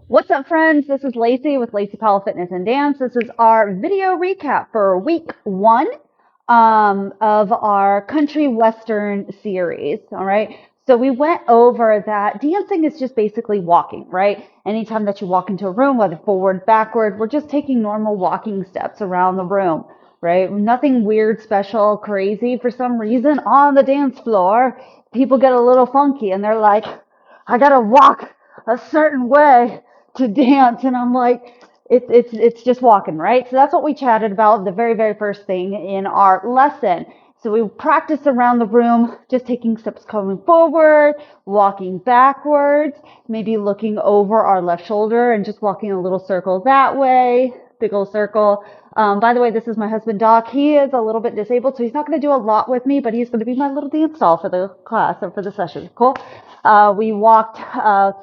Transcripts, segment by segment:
What's up, friends? This is Lacey with Lacey Powell Fitness and Dance. This is our video recap for week one of our country western series. All right. So we went over that dancing is just basically walking, right? Anytime that you walk into a room, whether forward, backward, we're just taking normal walking steps around the room, right? Nothing weird, special, crazy. For some reason on the dance floor, people get a little funky and they're like, I gotta walk a certain way to dance, and I'm like, it's just walking, right? So that's what we chatted about the very first thing in our lesson. So we practice around the room, just taking steps coming forward, walking backwards, maybe looking over our left shoulder and just walking a little circle that way, big old circle. By the way, this is my husband, Doc. He is a little bit disabled, so he's not going to do a lot with me, but he's going to be my little dance doll for the class or for the session. Cool. We walked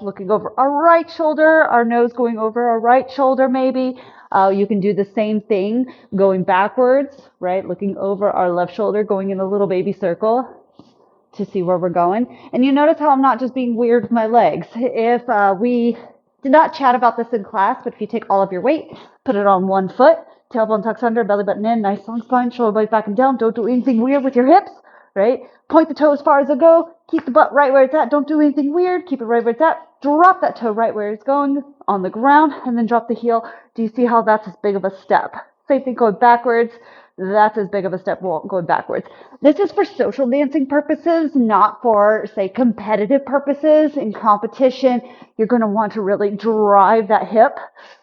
looking over our right shoulder, our nose going over our right shoulder maybe. You can do the same thing going backwards, right? Looking over our left shoulder, going in a little baby circle to see where we're going. And you notice how I'm not just being weird with my legs. If we did not chat about this in class, but if you take all of your weight, put it on one foot, tailbone tucks under, belly button in, nice long spine, shoulder blades back and down. Don't do anything weird with your hips, right? Point the toe as far as it go. Keep the butt right where it's at. Don't do anything weird. Keep it right where it's at. Drop that toe right where it's going on the ground, and then drop the heel. Do you see how that's as big of a step? Same thing going backwards. That's as big of a step going backwards. This is for social dancing purposes, not for, say, competitive purposes. In competition, you're going to want to really drive that hip.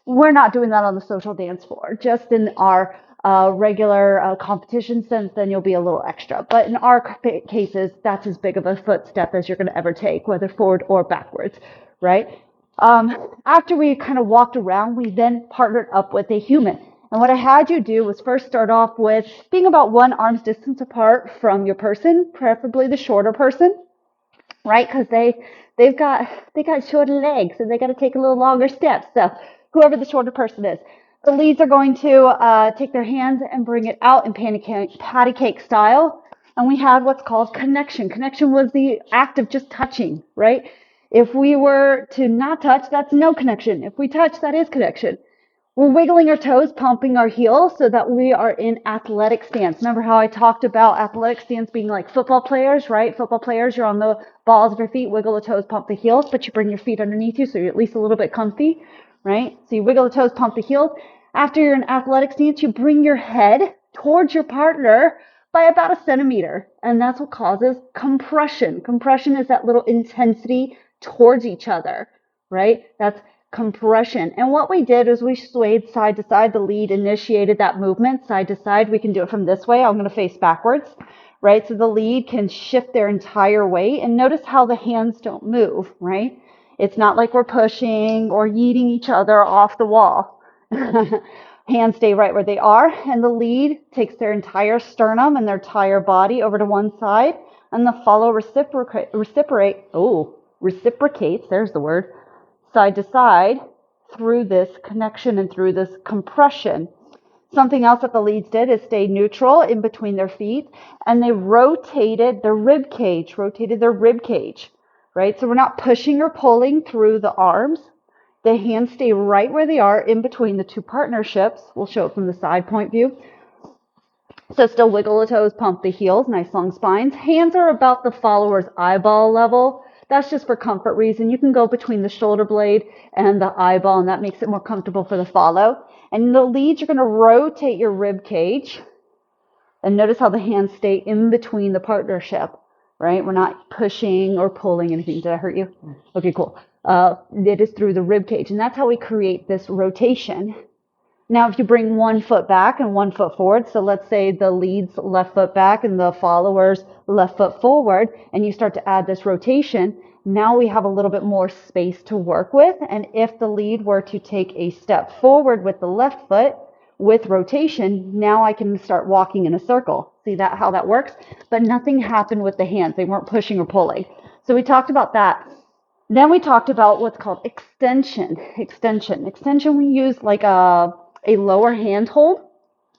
We're not doing that on the social dance floor. Just in our regular competition sense, then you'll be a little extra. But in our cases, that's as big of a footstep as you're going to ever take, whether forward or backwards, right? After we kind of walked around, we then partnered up with a human. And what I had you do was first start off with being about one arm's distance apart from your person, preferably the shorter person, right? Because they got shorter legs, and they got to take a little longer steps. So whoever the shorter person is, the leads are going to take their hands and bring it out in patty cake style. And we had what's called connection. Connection was the act of just touching, right? If we were to not touch, that's no connection. If we touch, that is connection. We're wiggling our toes, pumping our heels so that we are in athletic stance. Remember how I talked about athletic stance being like football players, right? Football players, you're on the balls of your feet, wiggle the toes, pump the heels, but you bring your feet underneath you so you're at least a little bit comfy, right? So you wiggle the toes, pump the heels. After you're in athletic stance, you bring your head towards your partner by about a centimeter, and that's what causes compression. Compression is that little intensity towards each other, right? That's compression. And what we did is we swayed side to side. The lead initiated that movement side to side. We can do it from this way. I'm going to face backwards, right? So the lead can shift their entire weight. And notice how the hands don't move, right? It's not like we're pushing or yeeting each other off the wall. Hands stay right where they are. And the lead takes their entire sternum and their entire body over to one side. And the follow reciprocates, there's the word, side to side through this connection and through this compression. Something else that the leads did is stay neutral in between their feet, and they rotated their rib cage, right? So we're not pushing or pulling through the arms. The hands stay right where they are in between the two partnerships. We'll show it from the side point view. So still wiggle the toes, pump the heels, nice long spines. Hands are about the follower's eyeball level. That's just for comfort reason. You can go between the shoulder blade and the eyeball, and that makes it more comfortable for the follow. And in the leads, you're going to rotate your rib cage. And notice how the hands stay in between the partnership, right? We're not pushing or pulling anything. Did I hurt you? Okay, cool. It is through the rib cage, and that's how we create this rotation. Now, if you bring one foot back and one foot forward, so let's say the lead's left foot back and the follower's left foot forward, and you start to add this rotation, now we have a little bit more space to work with. And if the lead were to take a step forward with the left foot with rotation, now I can start walking in a circle. See that how that works? But nothing happened with the hands. They weren't pushing or pulling. So we talked about that. Then we talked about what's called extension. Extension we use like a lower hand hold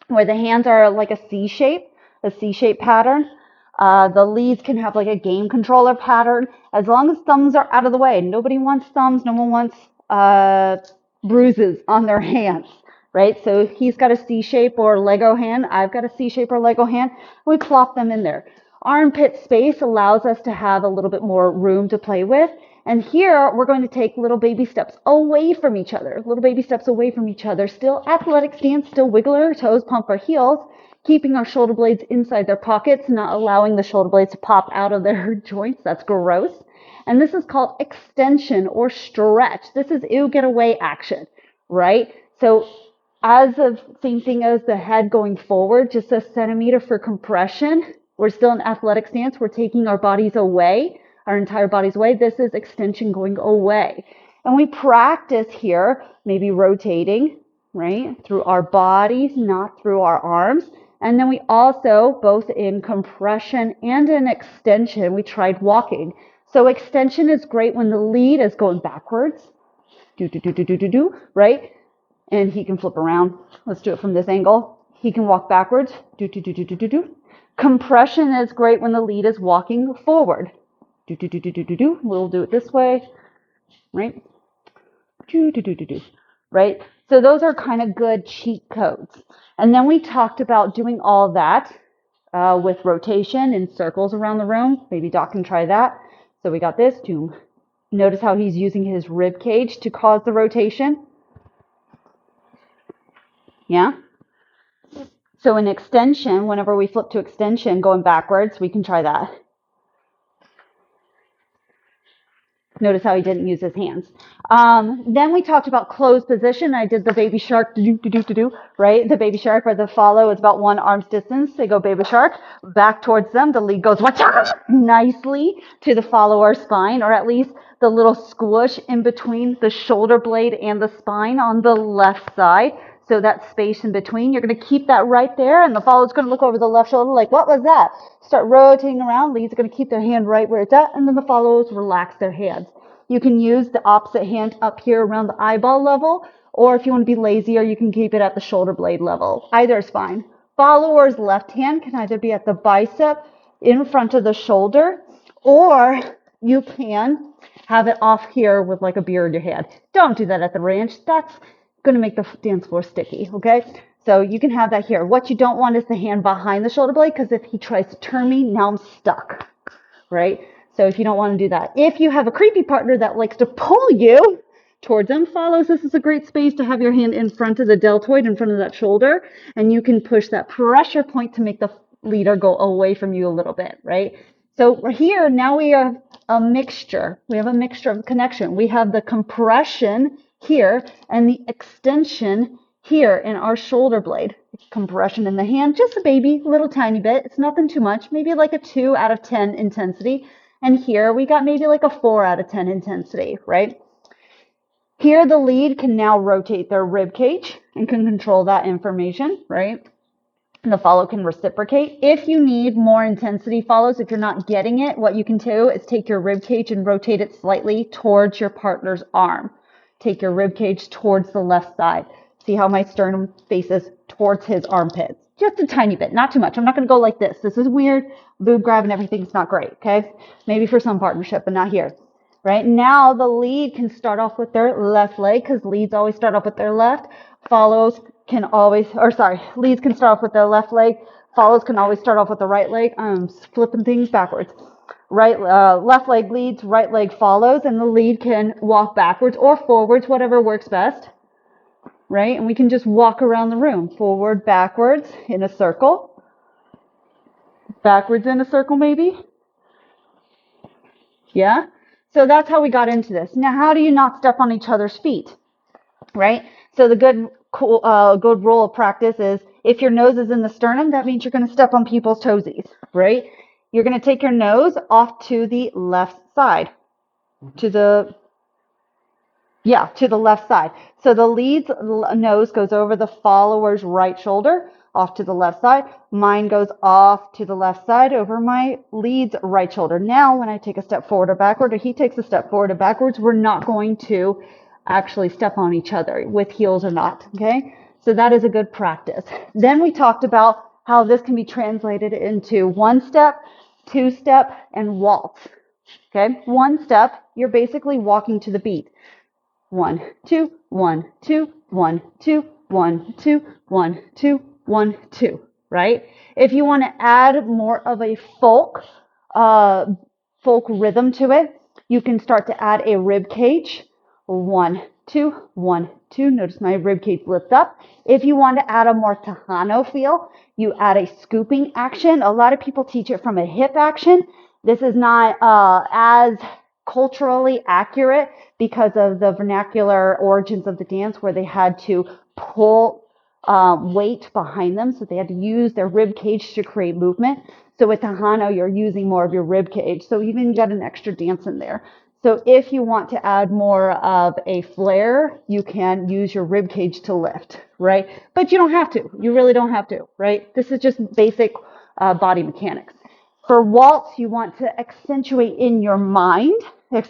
where the hands are like a C-shape pattern. The leads can have like a game controller pattern as long as thumbs are out of the way. Nobody wants thumbs. No one wants uh, bruises on their hands, right? So he's got a C shape or Lego hand. I've got a C shape or Lego hand. We plop them in there. Armpit space allows us to have a little bit more room to play with. And here we're going to take little baby steps away from each other, little baby steps away from each other. Still athletic stance, still wiggle our toes, pump our heels, keeping our shoulder blades inside their pockets, not allowing the shoulder blades to pop out of their joints. That's gross. And this is called extension or stretch. This is ew, get away action, right? So as of same thing as the head going forward, just a centimeter for compression. We're still in athletic stance. We're taking our bodies away, our entire bodies away. This is extension going away. And we practice here, maybe rotating, right, through our bodies, not through our arms. And then we also, both in compression and in extension, we tried walking. So extension is great when the lead is going backwards, right? And he can flip around. Let's do it from this angle. He can walk backwards, Compression is great when the lead is walking forward, We'll do it this way, right? Right? So those are kind of good cheat codes. And then we talked about doing all that with rotation in circles around the room. Maybe Doc can try that. So we got this. Notice how he's using his rib cage to cause the rotation. Yeah? So in extension, whenever we flip to extension, going backwards, we can try that. Notice how he didn't use his hands. Then we talked about closed position. I did the baby shark, right? The baby shark or the follow is about 1 arm's distance. They go baby shark, back towards them. The lead goes nicely to the follower's spine, or at least the little squish in between the shoulder blade and the spine on the left side. So that space in between, you're going to keep that right there, and the follower's going to look over the left shoulder like, what was that? Start rotating around. Leads are going to keep their hand right where it's at, and then the followers relax their hands. You can use the opposite hand up here around the eyeball level, or if you want to be lazier, you can keep it at the shoulder blade level. Either is fine. Follower's left hand can either be at the bicep in front of the shoulder, or you can have it off here with like a beer in your hand. Don't do that at the ranch. That's going to make the dance floor sticky, okay? So you can have that here. What you don't want is the hand behind the shoulder blade, because if he tries to turn me, now I'm stuck, right? So if you don't want to do that. If you have a creepy partner that likes to pull you towards them, follows, this is a great space to have your hand in front of the deltoid, in front of that shoulder, and you can push that pressure point to make the leader go away from you a little bit, right? So we're here, now we have a mixture. We have a mixture of connection. We have the compression here and the extension here in our shoulder blade. Compression in the hand, just a baby, little tiny bit. It's nothing too much, maybe like a 2 out of 10 intensity. And here we got maybe like a 4 out of 10 intensity, right? Here the lead can now rotate their rib cage and can control that information, right? And the follow can reciprocate. If you need more intensity follows, if you're not getting it, what you can do is take your rib cage and rotate it slightly towards your partner's arm. Take your rib cage towards the left side. See how my sternum faces towards his armpits. Just a tiny bit, not too much. I'm not going to go like this. This is weird. Boob grab and everything's not great, okay? Maybe for some partnership, but not here. Right now, the lead can start off with their left leg, because leads always start off with their left. Follows can always, leads can start off with their left leg. Follows can always start off with the right leg. I'm flipping things backwards. Left leg leads, right leg follows, and the lead can walk backwards or forwards, whatever works best. Right? And we can just walk around the room, forward, backwards, in a circle. Backwards in a circle, maybe. Yeah? So that's how we got into this. Now, how do you not step on each other's feet? Right? So the good rule of practice is if your nose is in the sternum, that means you're going to step on people's toesies, right? You're going to take your nose off to the left side, to the left side. So the lead's nose goes over the follower's right shoulder, off to the left side. Mine goes off to the left side over my lead's right shoulder. Now, when I take a step forward or backward, or he takes a step forward or backwards, we're not going to actually step on each other with heels or not, okay? So that is a good practice. Then we talked about how this can be translated into 1-step, 2-step, and waltz, okay? 1 step, you're basically walking to the beat. 1, 2, 1, 2, 1, 2, 1, 2, 1, 2, 1, 2, right? If you want to add more of a folk rhythm to it, you can start to add a rib cage. 1, 2, 1, 2. Notice my rib cage lifts up. If you want to add a more Tejano feel, you add a scooping action. A lot of people teach it from a hip action. This is not as culturally accurate because of the vernacular origins of the dance where they had to pull weight behind them. So they had to use their rib cage to create movement. So with Tejano, you're using more of your rib cage. So even get an extra dance in there. So if you want to add more of a flair, you can use your rib cage to lift, right? But you don't have to. You really don't have to, right? This is just basic body mechanics. For waltz, you want to accentuate in your mind the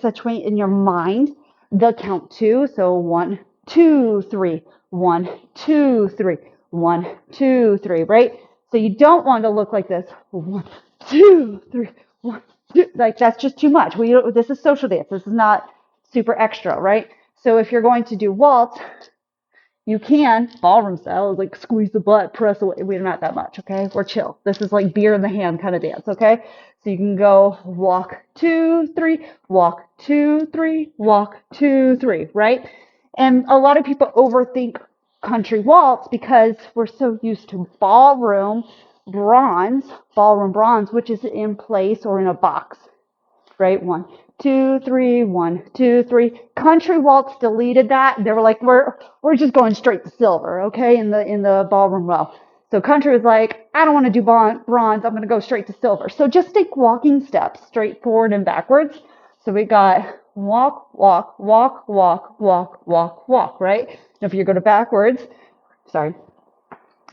count 2. So 1, 2, 3, 1, 2, 3, 1, 2, 3, right? So you don't want to look like this. 1, 2, 3, 1, 2. Like that's just too much. This is social dance. This is not super extra, right? So if you're going to do waltz, you can, ballroom style, like squeeze the butt, press away. We're not that much, okay? We're chill. This is like beer in the hand kind of dance, okay? So you can go walk, 2, 3, walk, 2, 3, walk, 2, 3, right? And a lot of people overthink country waltz because we're so used to ballroom bronze, which is in place or in a box, right? 1, 2, 3, 1, 2, 3. Country waltz deleted that. They were like, we're just going straight to silver, okay? In the ballroom well. So country was like, I don't want to do bronze. I'm going to go straight to silver. So just take walking steps, straight forward and backwards. So we got walk, walk, walk, walk, walk, walk, walk, right? And if you go to backwards, sorry,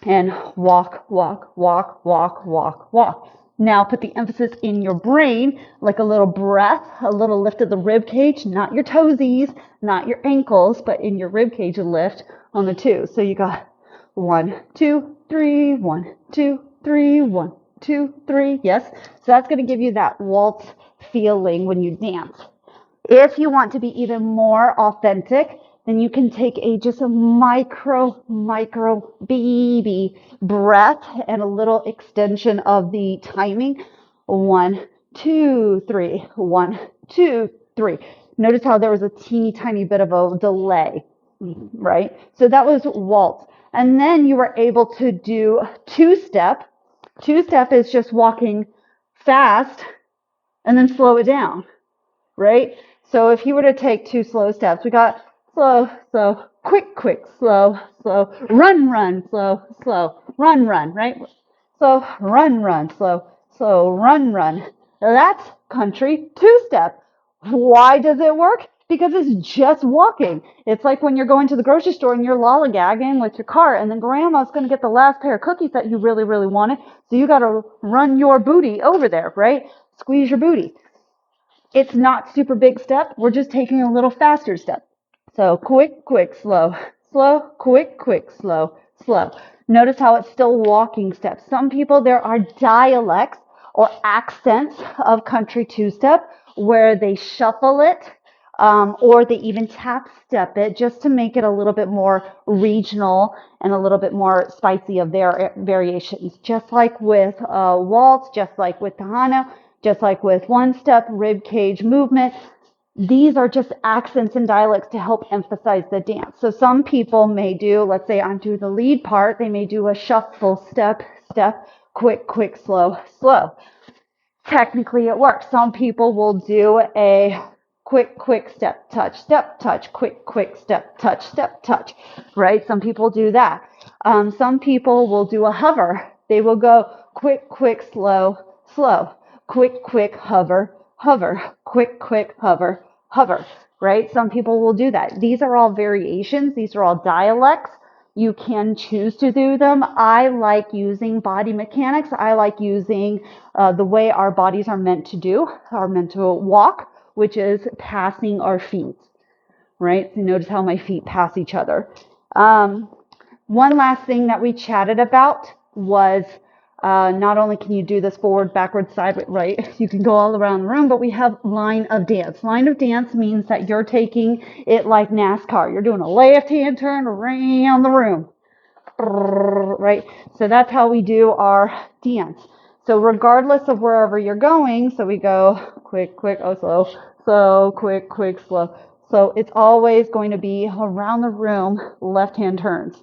and walk, walk, walk, walk, walk, walk. Now put the emphasis in your brain, like a little breath, a little lift of the rib cage, not your toesies, not your ankles, but in your rib cage a lift on the 2. So you got 1, 2, 3, 1, 2, 3, 1, 2, 3. Yes. So that's going to give you that waltz feeling when you dance. If you want to be even more authentic, then you can take just a micro baby breath and a little extension of the timing. 1, 2, 3, 1, 2, 3. Notice how there was a teeny tiny bit of a delay, right? So that was waltz. And then you were able to do two-step. Two-step is just walking fast and then slow it down, right? So if you were to take 2 slow steps, we got slow, slow, quick, quick, slow, slow, run, run, slow, slow, run, run, right? Slow, run, run, slow, slow, run, run. Now that's country 2-step. Why does it work? Because it's just walking. It's like when you're going to the grocery store and you're lollygagging with your cart, and then grandma's going to get the last pair of cookies that you really, really wanted. So you got to run your booty over there, right? Squeeze your booty. It's not super big step. We're just taking a little faster step. So quick, quick, slow, slow, quick, quick, slow, slow. Notice how it's still walking steps. Some people, there are dialects or accents of country 2-step where they shuffle it or they even tap step it just to make it a little bit more regional and a little bit more spicy of their variations. Just like with waltz, just like with Tejano, just like with 1-step, rib cage movement, these are just accents and dialects to help emphasize the dance. So some people may do, let's say I'm doing the lead part, they may do a shuffle, step, step, quick, quick, slow, slow. Technically it works. Some people will do a quick, quick, step, touch, quick, quick, step, touch, right? Some people do that. Some people will do a hover. They will go quick, quick, slow, slow. Quick, quick, hover, hover, quick, quick, hover, hover, right? Some people will do that. These are all variations. These are all dialects. You can choose to do them. I like using body mechanics. I like using the way our bodies are meant to walk, which is passing our feet, right? So notice how my feet pass each other. One last thing that we chatted about was Not only can you do this forward, backward, side, right, you can go all around the room, but we have line of dance. Line of dance means that you're taking it like NASCAR. You're doing a left-hand turn around the room, right? So that's how we do our dance. So regardless of wherever you're going, so we go quick, quick, oh, slow, slow, quick, quick, slow. So it's always going to be around the room, left-hand turns.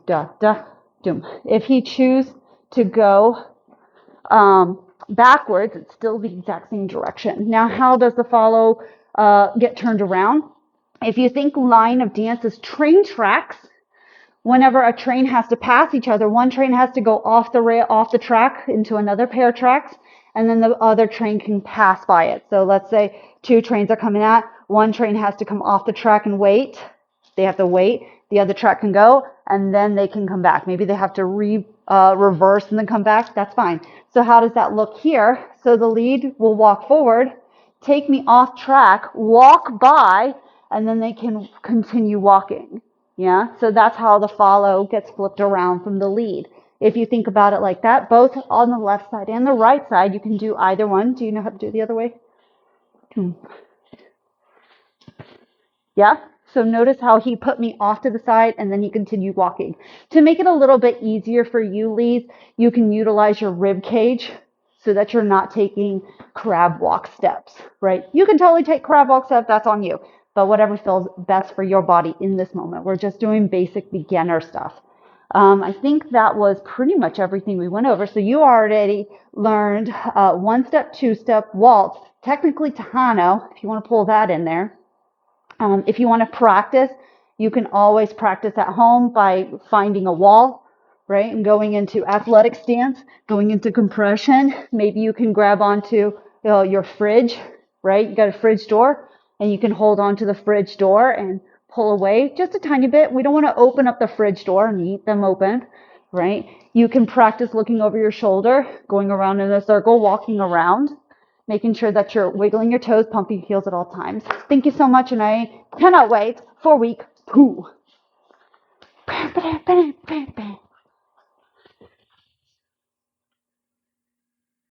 Da, da, doom. If he chooses to go backwards, it's still the exact same direction. Now, how does the follow get turned around? If you think line of dance is train tracks, whenever a train has to pass each other, one train has to go off the track into another pair of tracks, and then the other train can pass by it. So let's say two trains are coming at, one train has to come off the track and wait. They have to wait. The other track can go, and then they can come back. Maybe they have to reverse and then come back. That's fine. So how does that look here? So the lead will walk forward, take me off track, walk by, and then they can continue walking. Yeah, so that's how the follow gets flipped around from the lead. If you think about it like that, both on the left side and the right side, you can do either one. Do you know how to do it the other way? Yeah? So notice how he put me off to the side and then he continued walking. To make it a little bit easier for you, Lees, you can utilize your rib cage so that you're not taking crab walk steps, right? You can totally take crab walk steps, that's on you. But whatever feels best for your body in this moment. We're just doing basic beginner stuff. I think that was pretty much everything we went over. So you already learned one step, two step, waltz, technically Tejano, if you want to pull that in there. If you want to practice, you can always practice at home by finding a wall, right? And going into athletic stance, going into compression. Maybe you can grab onto your fridge, right? You got a fridge door and you can hold onto the fridge door and pull away just a tiny bit. We don't want to open up the fridge door and eat them open, right? You can practice looking over your shoulder, going around in a circle, walking around, making sure that you're wiggling your toes, pumping your heels at all times. Thank you so much, and I cannot wait for week 2.